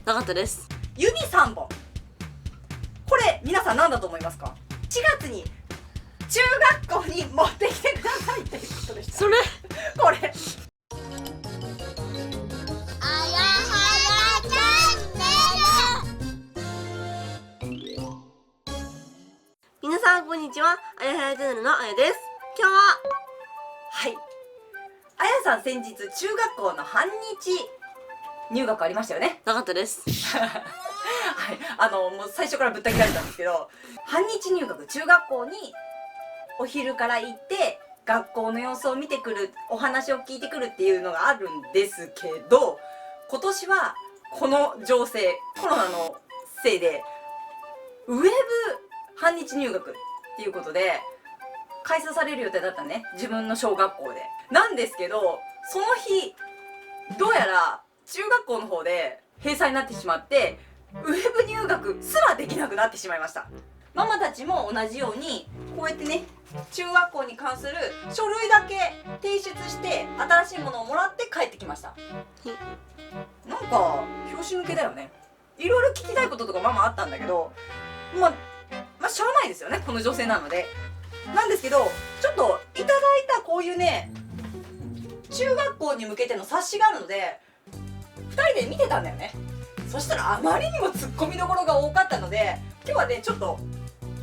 なかったです。指3本。これ皆さん何だと思いますか？ 4 月に中学校に持ってきてくださいっていうことでした。それこれ皆さんこんにちは。あやはやチャンネルのあやです。今日ははい、あやさん先日中学校の半日入学ありましたよね。なかったです。はい、もう最初からぶった切られたんですけど、半日入学、中学校にお昼から行って学校の様子を見てくる、お話を聞いてくるっていうのがあるんですけど、今年はこの情勢、コロナのせいでウェブ半日入学っていうことで開催される予定だったね、自分の小学校で。なんですけど、その日どうやら中学校の方で閉鎖になってしまって、ウェブ入学すらできなくなってしまいました。ママたちも同じようにこうやってね、中学校に関する書類だけ提出して新しいものをもらって帰ってきました。なんか拍子抜けだよね。いろいろ聞きたいこととかママあったんだけど、まあしゃあないですよね、この女性なので。なんですけど、ちょっといただいたこういうね、中学校に向けての冊子があるので2人で見てたんだよね。そしたらあまりにもツッコミどころが多かったので、今日はねちょっと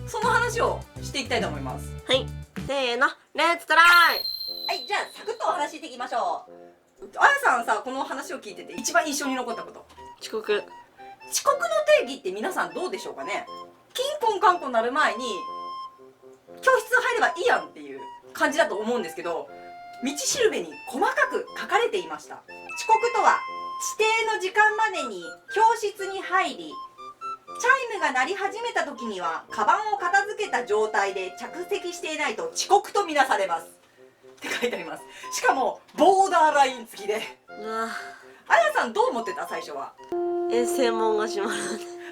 その話をしていきたいと思います。はい、せーの、レッツトライ。はい、じゃあサクッとお話していきましょう。あやさんさ、この話を聞いてて一番印象に残ったこと。遅刻。遅刻の定義って皆さんどうでしょうかね。キンコンカンコンなる前に教室入ればいいやんっていう感じだと思うんですけど、道しるべに細かく書かれていました。遅刻とは指定の時間までに教室に入り、チャイムが鳴り始めた時にはカバンを片付けた状態で着席していないと遅刻とみなされますって書いてあります。しかもボーダーライン付きで。あやさんどう思ってた？最初は正門が閉まる。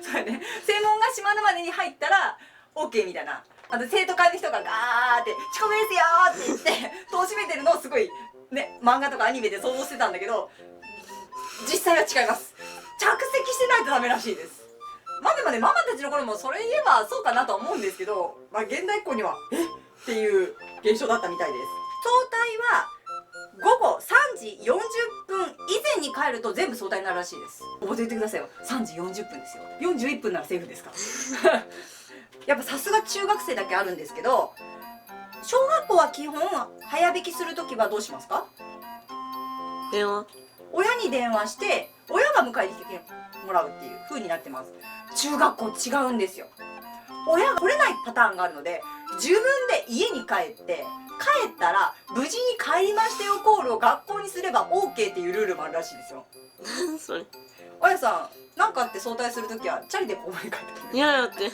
それね、正門が閉まるまでに入ったら OK みたいな。生徒会の人がガーって「遅刻ですよ!」って言って戸を閉めてるのをすごいね、漫画とかアニメで想像してたんだけど、実際は違います。着席してないとダメらしいです。まあでもね、ママたちの頃もそれ言えばそうかなとは思うんですけど、まあ現代っ子にはえっていう現象だったみたいです。早退は午後3時40分以前に帰ると全部早退になるらしいです。覚えておいてくださいよ。3時40分ですよ。41分ならセーフですからやっぱさすが中学生だけあるんですけど、小学校は基本早引きするときはどうしますか？電話。親に電話して親が迎えに来てもらうっていう風になってます。中学校違うんですよ。親が来れないパターンがあるので、自分で家に帰って帰ったら無事に帰りましたよコールを学校にすれば OK っていうルールもあるらしいですよ。それ。あやさん、なんかあって早退するときはチャリでここに帰ってくる。いやだって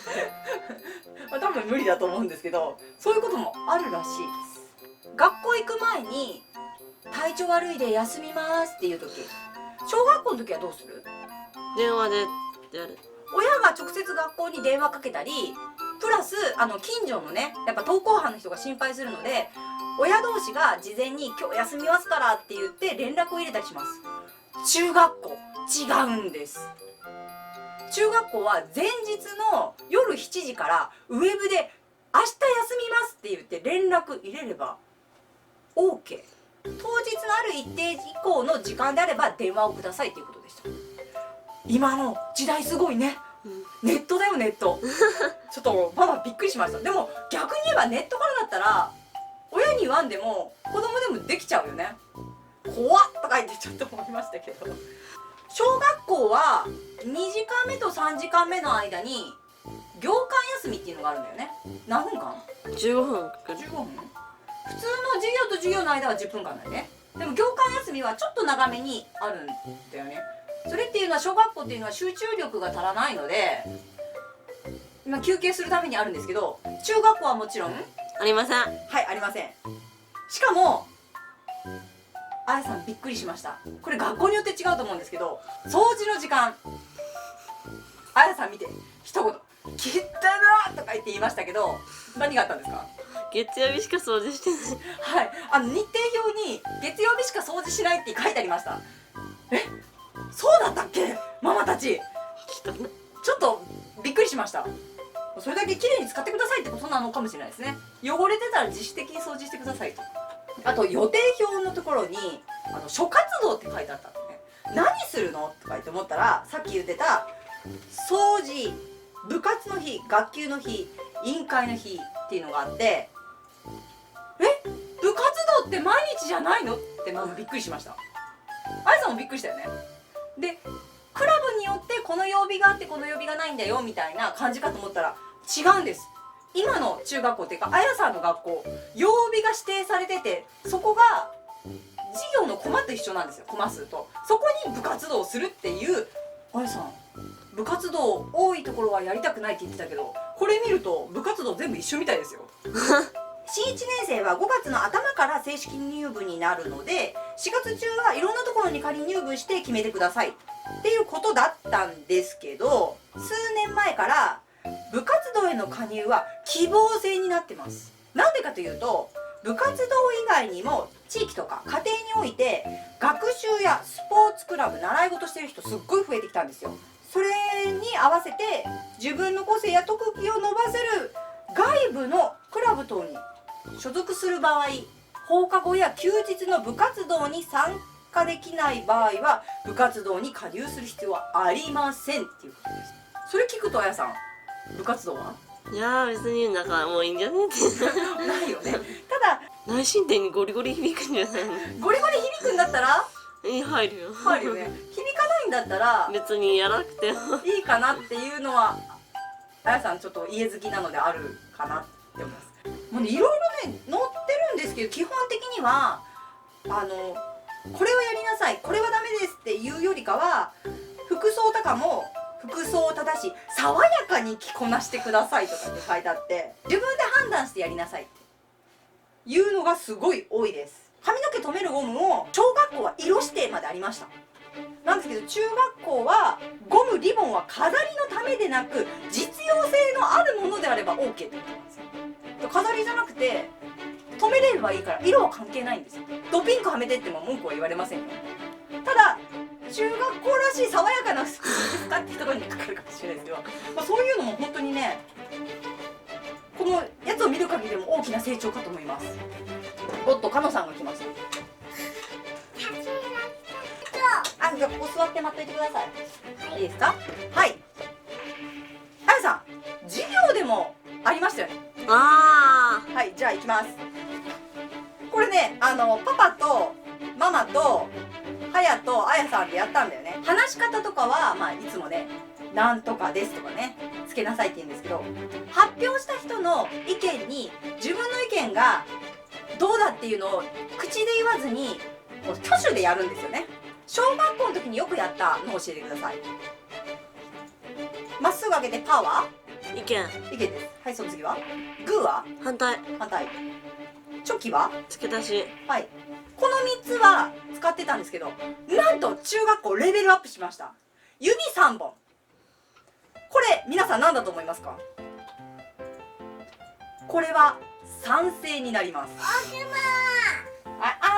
多分無理だと思うんですけど、そういうこともあるらしいです。学校行く前に体調悪いで休みますっていう時、小学校の時はどうする？電話でってやる。親が直接学校に電話かけたり、プラス近所のね、やっぱ登校班の人が心配するので、親同士が事前に今日休みますからって言って連絡を入れたりします。中学校違うんです。中学校は前日の夜7時からウェブで明日休みますって言って連絡入れれば OK。 当日のある一定以降の時間であれば電話をくださいっていうことでした。今の時代すごいね。ネットだよ、ネットちょっとママびっくりしました。でも逆に言えばネットからだったら親に言わんでも子供でもできちゃうよね。怖っとか言ってちょっと思いましたけど、小学校は2時間目と3時間目の間に業間休みっていうのがあるんだよね。何分間？15分かかる。15分。普通の授業と授業の間は10分間だよね。でも業間休みはちょっと長めにあるんだよね。それっていうのは小学校っていうのは集中力が足らないので、今休憩するためにあるんですけど、中学校はもちろんありません。はい、ありません。しかもあやさんびっくりしました。これ学校によって違うと思うんですけど、掃除の時間、あやさん見て一言「切ったな」とか言って言いましたけど、何があったんですか？月曜日しか掃除してない。はい、日程表に月曜日しか掃除しないって書いてありました。そうだったっけ、ママたち。汚い。ちょっとびっくりしました。それだけ綺麗に使ってくださいってことなのかもしれないですね。汚れてたら自主的に掃除してくださいと。あと予定表のところに諸活動って書いてあったのね。何するのとか言って思ったら、さっき言ってた掃除、部活の日、学級の日、委員会の日っていうのがあって、部活動って毎日じゃないのってまずびっくりしました。あいさんもびっくりしたよね。でクラブによってこの曜日があってこの曜日がないんだよみたいな感じかと思ったら違うんです。今の中学校っていうかあやさんの学校、曜日が指定されてて、そこが授業のコマと一緒なんですよ。コマ数とそこに部活動をするっていう。あやさん部活動多いところはやりたくないって言ってたけど、これ見ると部活動全部一緒みたいですよ。新1年生は5月の頭から正式入部になるので、4月中はいろんなところに仮入部して決めてくださいっていうことだったんですけど、数年前から部活動への加入は希望制になってます。なんでかというと、部活動以外にも地域とか家庭において学習やスポーツクラブ、習い事してる人すっごい増えてきたんですよ。それに合わせて自分の個性や特技を伸ばせる外部のクラブ等に所属する場合、放課後や休日の部活動に参加できない場合は部活動に加入する必要はありませんっていうことです。それ聞くとあやさん、部活動はいやー別になんかもういいんじゃねってないよね。ただ内申点にゴリゴリ響くんじゃないの。ゴリゴリ響くんだったら入るよ。入るよね。響かないんだったら別にやらなくてもいいかなっていうのはあやさんちょっと家好きなのであるかなって思います。もうね、いろいろね載ってるんですけど、基本的にはこれをやりなさい、これはダメですっていうよりかは、服装とかも服装を正し爽やかに着こなしてくださいとかって書いてあって、自分で判断してやりなさいっていうのがすごい多いです。髪の毛留めるゴムを小学校は色指定までありました。なんですけど中学校はゴムリボンは飾りのためでなく実用性のあるものであれば OK って言ってますよ。飾りじゃなくて止めれればいいから色は関係ないんですよ。ドピンクはめてっても文句は言われませんよ。ただ中学校らしい爽やかな服ですかってところにかかるかもしれないですけど、そういうのも本当にね、このやつを見る限りでも大きな成長かと思います。おっと、かのさんが来ました。じゃあここ座って待っといてください。いいですか？はい。あやさん、授業でもありましたよね。あはい、じゃあ行きます。これね、パパとママとはやとあやさんでやったんだよね。話し方とかはいつもね、なんとかですとかね、つけなさいって言うんですけど、発表した人の意見に自分の意見がどうだっていうのを口で言わずに挙手でやるんですよね。小学校の時によくやったのを教えてください。まっすぐ上げてパーは意見意見です。はい、その次はグーは反対反対、チョキは付け足し。はい。この3つは使ってたんですけど、なんと中学校レベルアップしました。指3本。これ皆さん何だと思いますか？これは賛成になります。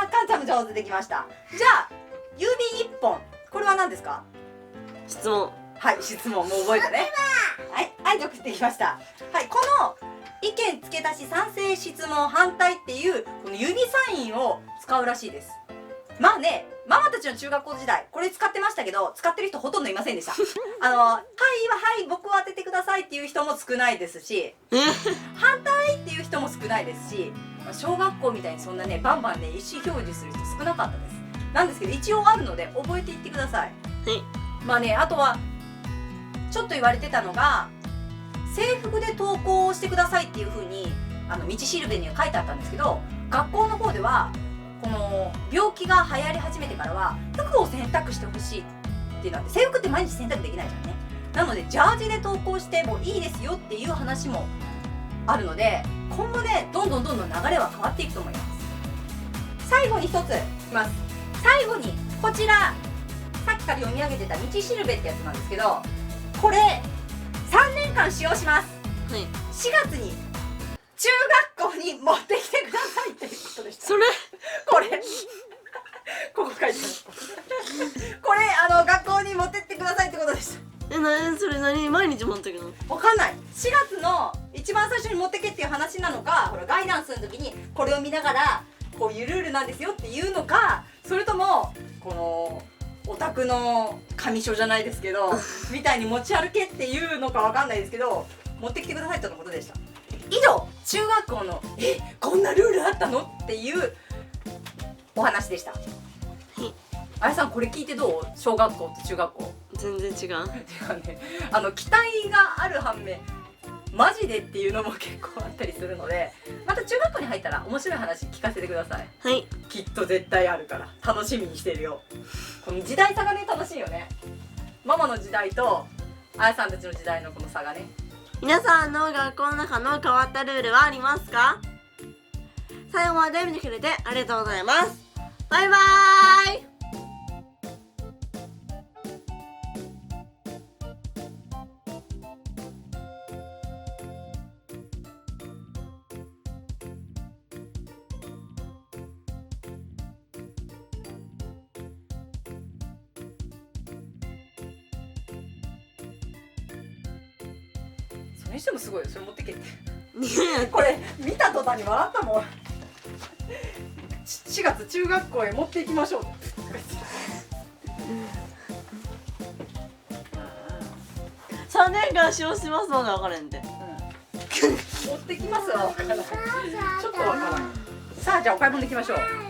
かんちゃんも上手できました。じゃあ指1本、これは何ですか？質問。はい、質問もう覚えたね。はい、よくできました。はい、この意見付け足し、賛成、質問、反対っていうこの指サインを使うらしいです。まあね、ママたちの中学校時代これ使ってましたけど、使ってる人ほとんどいませんでした。はい僕を当ててくださいっていう人も少ないですし、反対っていう人も少ないですし、小学校みたいにそんなねバンバンね意思表示する人少なかったです。なんですけど一応あるので覚えていってください。まあね、あとはちょっと言われてたのが、制服で登校してくださいっていう風に道しるべには書いてあったんですけど、学校の方ではこの病気が流行り始めてからは服を選択してほしいっていうので、制服って毎日選択できないじゃんね。なのでジャージで登校してもいいですよっていう話もあるので、今後ねどんどん流れは変わっていくと思います。最後に一ついきます。最後にこちら、さっきから読み上げてた道しるべってやつなんですけど、これ3年間使用します。はい。4月に中学校に持ってきてくださいっていうことでした。それこれここ書いてあるこれ学校に持ってってくださいってことでした。それ何毎日持ってくの？わかんない。4月の一番最初に持ってけっていう話なのか、ほらガイダンスの時にこれを見ながらこういうルールなんですよっていうのか、それともこのオタクの紙書じゃないですけどみたいに持ち歩けっていうのかわかんないですけど、持ってきてくださいとのことでした。以上、中学校のこんなルールあったのっていうお話でした。あやさん、これ聞いてどう？小学校と中学校全然違う。違うね。期待がある反面マジでっていうのも結構あったりするので、また中学校に入ったら面白い話聞かせてください。はい。きっと絶対あるから楽しみにしてるよ。この時代差がね、楽しいよね。ママの時代とあやさんたちの時代のこの差がね。皆さんの学校の中の変わったルールはありますか？最後まで見てくれてありがとうございます。バイバーイ。それにしてもすごいよ。それ持ってけってねこれ見た途端に笑ったもん4月中学校へ持っていきましょう3年間使用しますのが分からんて。持ってきますわ。ちょっとわからん。さあ、じゃあお買い物行きましょう。